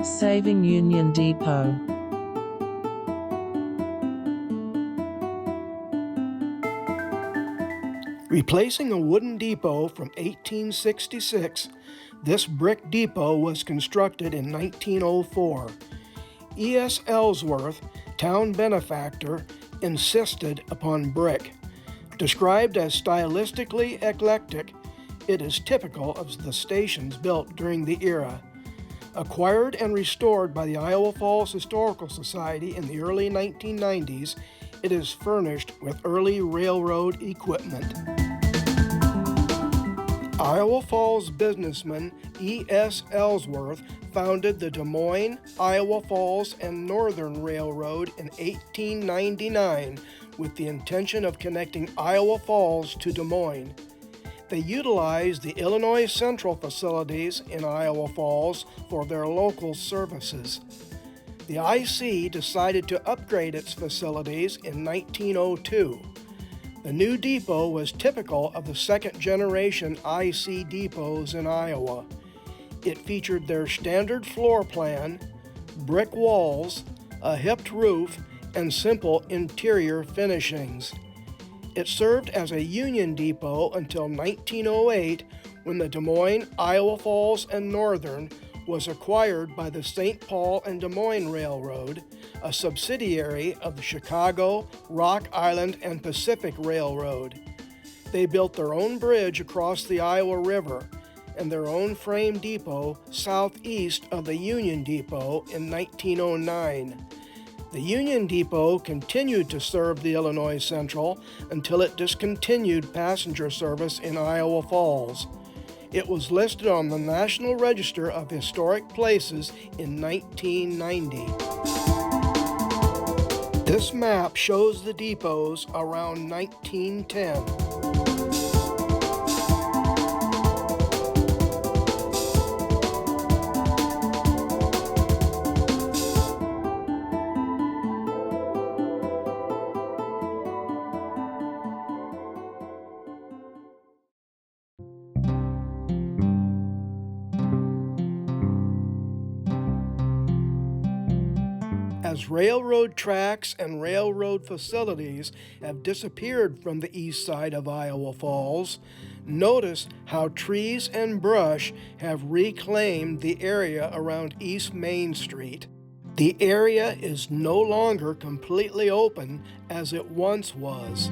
Saving Union Depot. Replacing a wooden depot from 1866, this brick depot was constructed in 1904. E.S. Ellsworth, town benefactor, insisted upon brick. Described as stylistically eclectic, it is typical of the stations built during the era. Acquired and restored by the Iowa Falls Historical Society in the early 1990s, it is furnished with early railroad equipment. Iowa Falls businessman E.S. Ellsworth founded the Des Moines, Iowa Falls and Northern Railroad in 1899 with the intention of connecting Iowa Falls to Des Moines. They utilized the Illinois Central facilities in Iowa Falls for their local services. The IC decided to upgrade its facilities in 1902. The new depot was typical of the second-generation IC depots in Iowa. It featured their standard floor plan, brick walls, a hipped roof, and simple interior finishings. It served as a Union depot until 1908, when the Des Moines, Iowa Falls, and Northern was acquired by the St. Paul and Des Moines Railroad, a subsidiary of the Chicago, Rock Island, and Pacific Railroad. They built their own bridge across the Iowa River and their own frame depot southeast of the Union Depot in 1909. The Union Depot continued to serve the Illinois Central until it discontinued passenger service in Iowa Falls. It was listed on the National Register of Historic Places in 1990. This map shows the depots around 1910. As railroad tracks and railroad facilities have disappeared from the east side of Iowa Falls, notice how trees and brush have reclaimed the area around East Main Street. The area is no longer completely open as it once was.